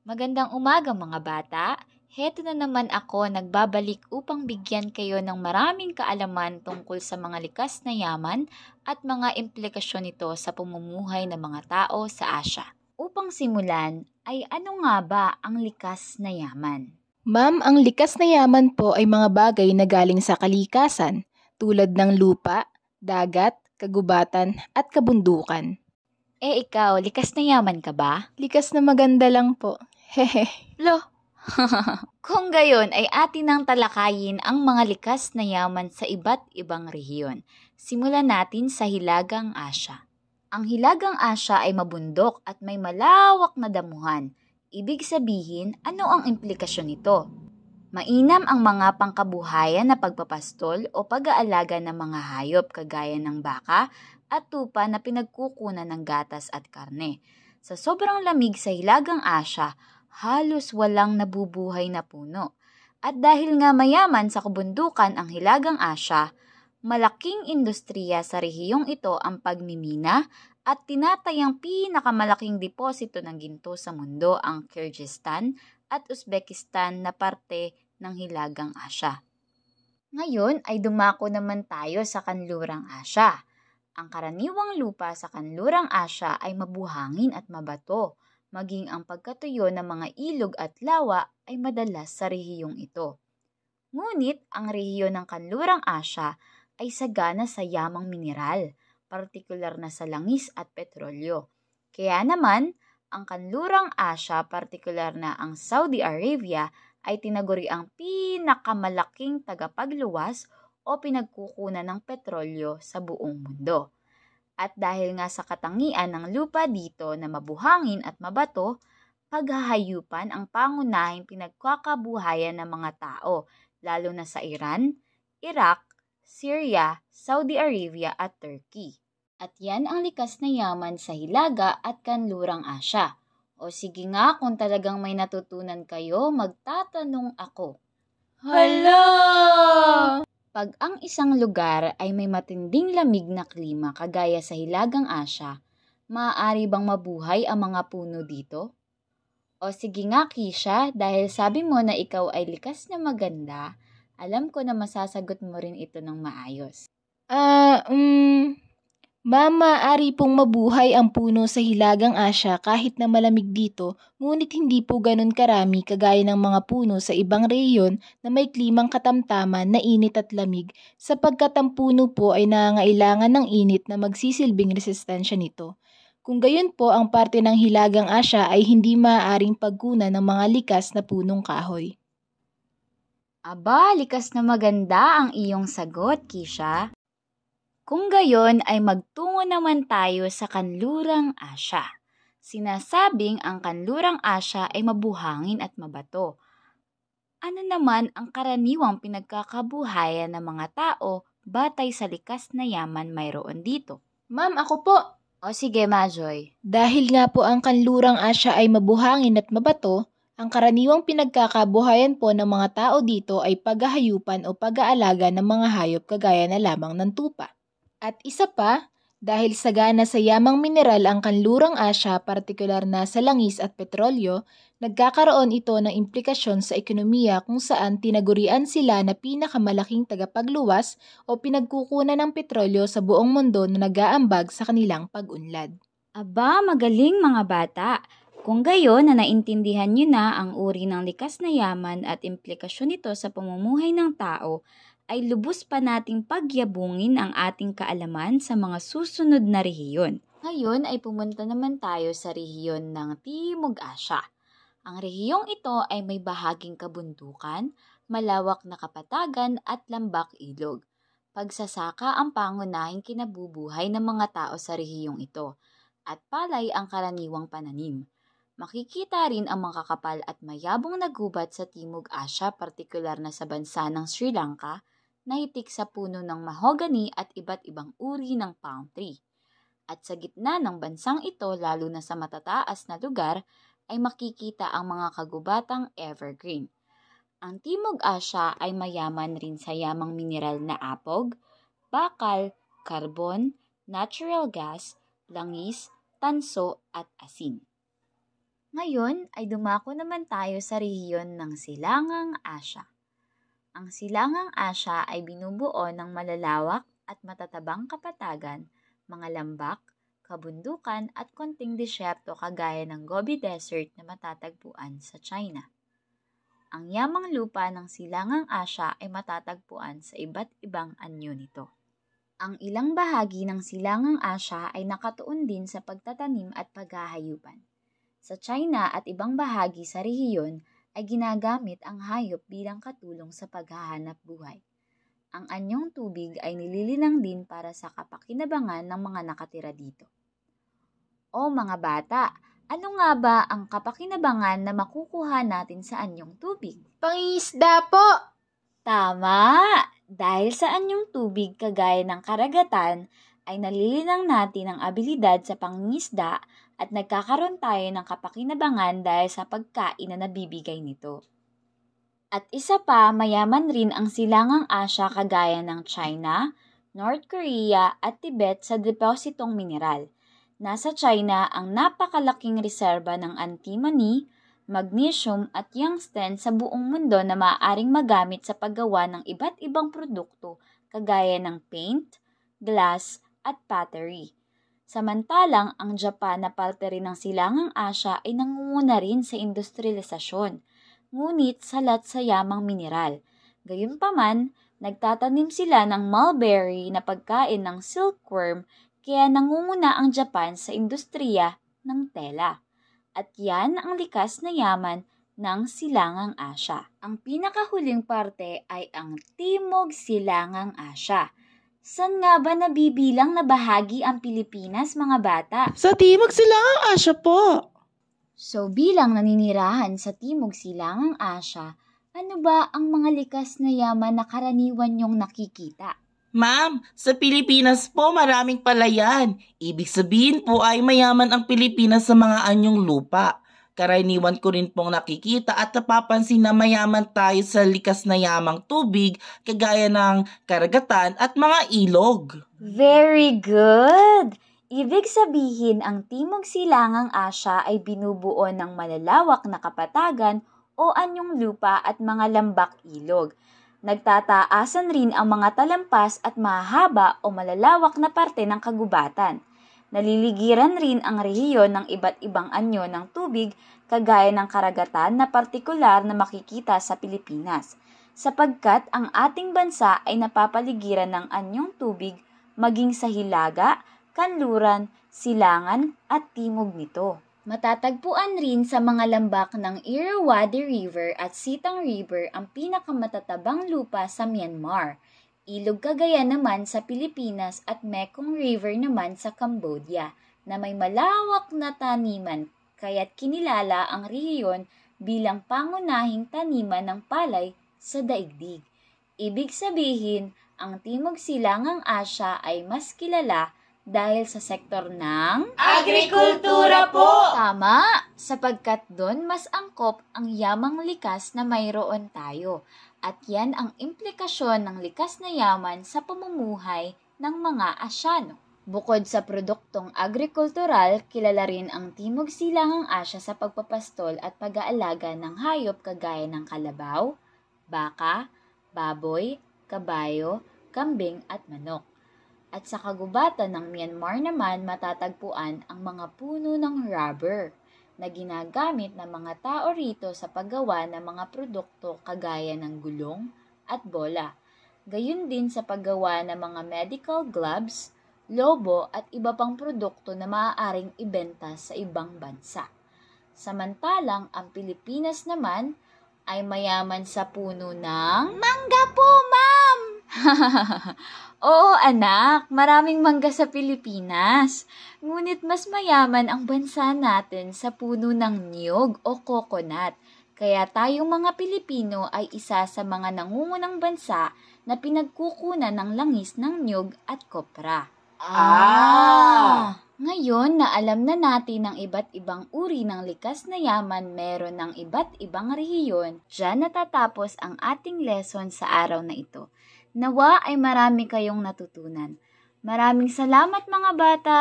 Magandang umaga mga bata. Heto na naman ako nagbabalik upang bigyan kayo ng maraming kaalaman tungkol sa mga likas na yaman at mga implikasyon nito sa pamumuhay ng mga tao sa Asya. Upang simulan, ay ano nga ba ang likas na yaman? Ma'am, ang likas na yaman po ay mga bagay na galing sa kalikasan, tulad ng lupa, dagat, kagubatan, at kabundukan. Ikaw, likas na yaman ka ba? Likas na maganda lang po. Hehe. Lo! Kung gayon ay atin nang talakayin ang mga likas na yaman sa iba't ibang rehiyon. Simulan natin sa Hilagang Asya. Ang Hilagang Asya ay mabundok at may malawak na damuhan. Ibig sabihin, ano ang implikasyon nito? Mainam ang mga pangkabuhayan na pagpapastol o pag-aalaga ng mga hayop kagaya ng baka at tupa na pinagkukunan ng gatas at karne. Sa sobrang lamig sa Hilagang Asya, halos walang nabubuhay na puno. At dahil nga mayaman sa kabundukan ang Hilagang Asya, malaking industriya sa rehiyong ito ang pagmimina at tinatayang pinakamalaking deposito ng ginto sa mundo ang Kyrgyzstan at Uzbekistan na parte ng Hilagang Asya. Ngayon ay dumako naman tayo sa Kanlurang Asya. Ang karaniwang lupa sa Kanlurang Asya ay mabuhangin at mabato. Maging ang pagkatuyo ng mga ilog at lawa ay madalas sa rehiyong ito. Ngunit ang rehiyon ng Kanlurang Asya ay sagana sa yamang mineral, partikular na sa langis at petrolyo. Kaya naman, ang Kanlurang Asya, partikular na ang Saudi Arabia, ay tinaguri ang pinakamalaking tagapagluwas o pinagkukunan ng petrolyo sa buong mundo. At dahil nga sa katangian ng lupa dito na mabuhangin at mabato, paghahayupan ang pangunahing pinagkakabuhayan ng mga tao, lalo na sa Iran, Iraq, Syria, Saudi Arabia at Turkey. At yan ang likas na yaman sa Hilaga at Kanlurang Asya. O sige nga, kung talagang may natutunan kayo, magtatanong ako. Hala! Pag ang isang lugar ay may matinding lamig na klima kagaya sa Hilagang Asya, maaari bang mabuhay ang mga puno dito? O sige nga Kisha, dahil sabi mo na ikaw ay likas na maganda, alam ko na masasagot mo rin ito ng maayos. Ma'am, maaari pong mabuhay ang puno sa Hilagang Asya kahit na malamig dito, ngunit hindi po ganun karami kagaya ng mga puno sa ibang rehiyon na may klimang katamtaman na init at lamig, sapagkat ang puno po ay nangangailangan ng init na magsisilbing resistensya nito. Kung gayon po, ang parte ng Hilagang Asya ay hindi maaaring pagkunan ng mga likas na punong kahoy. Aba, likas na maganda ang iyong sagot, Kisha. Kung gayon ay magtungo naman tayo sa Kanlurang Asya. Sinasabing ang Kanlurang Asya ay mabuhangin at mabato. Ano naman ang karaniwang pinagkakabuhayan ng mga tao batay sa likas na yaman mayroon dito? Ma'am, ako po! O sige, Majoy. Dahil nga po ang Kanlurang Asya ay mabuhangin at mabato, ang karaniwang pinagkakabuhayan po ng mga tao dito ay paghahayupan o pag-aalaga ng mga hayop kagaya na lamang ng tupa. At isa pa, dahil sagana sa yamang mineral ang Kanlurang Asya, partikular na sa langis at petrolyo, nagkakaroon ito ng implikasyon sa ekonomiya kung saan tinagurian sila na pinakamalaking tagapagluwas o pinagkukunan ng petrolyo sa buong mundo na nag-aambag sa kanilang pag-unlad. Aba, magaling mga bata! Kung gayon na naintindihan nyo na ang uri ng likas na yaman at implikasyon nito sa pamumuhay ng tao, ay lubos pa nating pagyabungin ang ating kaalaman sa mga susunod na rehiyon. Ngayon ay pumunta naman tayo sa rehiyon ng Timog Asya. Ang rehiyong ito ay may bahaging kabundukan, malawak na kapatagan at lambak ilog. Pagsasaka ang pangunahing kinabubuhay ng mga tao sa rehiyong ito, at palay ang karaniwang pananim. Makikita rin ang mga kakapal at mayabong na gubat sa Timog Asya, partikular na sa bansa ng Sri Lanka, na hitik sa puno ng mahogany at iba't ibang uri ng palm tree. At sa gitna ng bansang ito, lalo na sa matataas na lugar, ay makikita ang mga kagubatang evergreen. Ang Timog Asya ay mayaman rin sa yamang mineral na apog, bakal, karbon, natural gas, langis, tanso at asin. Ngayon ay dumako naman tayo sa rehiyon ng Silangang Asya. Ang Silangang Asya ay binubuo ng malalawak at matatabang kapatagan, mga lambak, kabundukan at konting disyerto kagaya ng Gobi Desert na matatagpuan sa China. Ang yamang lupa ng Silangang Asya ay matatagpuan sa iba't ibang anyo nito. Ang ilang bahagi ng Silangang Asya ay nakatuon din sa pagtatanim at paghahayupan. Sa China at ibang bahagi sa rehiyon ay ginagamit ang hayop bilang katulong sa paghahanap buhay. Ang anyong tubig ay nililinang din para sa kapakinabangan ng mga nakatira dito. O mga bata, ano nga ba ang kapakinabangan na makukuha natin sa anyong tubig? Pangingisda po! Tama! Dahil sa anyong tubig kagaya ng karagatan, ay nalilinang natin ang abilidad sa pangingisda at nagkakaroon tayo ng kapakinabangan dahil sa pagkain na nabibigay nito. At isa pa, mayaman rin ang Silangang Asya kagaya ng China, North Korea at Tibet sa depositong mineral. Nasa China ang napakalaking reserba ng antimony, magnesium at tungsten sa buong mundo na maaaring magamit sa paggawa ng iba't ibang produkto kagaya ng paint, glass at pottery. Samantalang ang Japan na parte rin ng Silangang Asya ay nangunguna rin sa industrialisasyon, ngunit salat sa yamang mineral. Gayunpaman, nagtatanim sila ng mulberry na pagkain ng silkworm kaya nangunguna ang Japan sa industriya ng tela. At yan ang likas na yaman ng Silangang Asya. Ang pinakahuling parte ay ang Timog Silangang Asya. Saan nga ba nabibilang na bahagi ang Pilipinas, mga bata? Sa Timog Silangang Asya po. So bilang naninirahan sa Timog Silangang Asya, ano ba ang mga likas na yaman na karaniwan niyong nakikita? Ma'am, sa Pilipinas po maraming palayan. Ibig sabihin po ay mayaman ang Pilipinas sa mga anyong lupa. Karaniwan ko rin pong nakikita at napapansin na mayaman tayo sa likas na yamang tubig kagaya ng karagatan at mga ilog. Very good! Ibig sabihin ang Timog Silangang Asya ay binubuo ng malalawak na kapatagan o anyong lupa at mga lambak ilog. Nagtataasan rin ang mga talampas at mahaba o malalawak na parte ng kagubatan. Naliligiran rin ang rehiyon ng iba't ibang anyo ng tubig kagaya ng karagatan na partikular na makikita sa Pilipinas, sapagkat ang ating bansa ay napapaligiran ng anyong tubig maging sa hilaga, kanluran, silangan at timog nito. Matatagpuan rin sa mga lambak ng Irrawaddy River at Sitang River ang pinakamatatabang lupa sa Myanmar, Ilog Cagayan naman sa Pilipinas at Mekong River naman sa Cambodia na may malawak na taniman kaya't kinilala ang rehiyon bilang pangunahing taniman ng palay sa daigdig. Ibig sabihin, ang Timog Silangang Asya ay mas kilala dahil sa sektor ng Agrikultura po! Tama, sapagkat doon mas angkop ang yamang likas na mayroon tayo. At yan ang implikasyon ng likas na yaman sa pamumuhay ng mga Asyano. Bukod sa produktong agrikultural, kilala rin ang Timog Silangang Asya sa pagpapastol at pag-aalaga ng hayop kagaya ng kalabaw, baka, baboy, kabayo, kambing at manok. At sa kagubatan ng Myanmar naman matatagpuan ang mga puno ng rubber na ginagamit ng mga tao rito sa paggawa ng mga produkto kagaya ng gulong at bola. Gayun din sa paggawa ng mga medical gloves, lobo at iba pang produkto na maaaring ibenta sa ibang bansa. Samantalang ang Pilipinas naman ay mayaman sa puno ng mangga po, ma'am! Oo anak, maraming mangga sa Pilipinas. Ngunit mas mayaman ang bansa natin sa puno ng niyog o coconut. Kaya tayong mga Pilipino ay isa sa mga nangungunang bansa na pinagkukunan ng langis ng niyog at kopra. Ngayon na alam na natin ang iba't ibang uri ng likas na yaman meron ng iba't ibang rehiyon, diyan natatapos ang ating lesson sa araw na ito. Nawa ay marami kayong natutunan. Maraming salamat mga bata!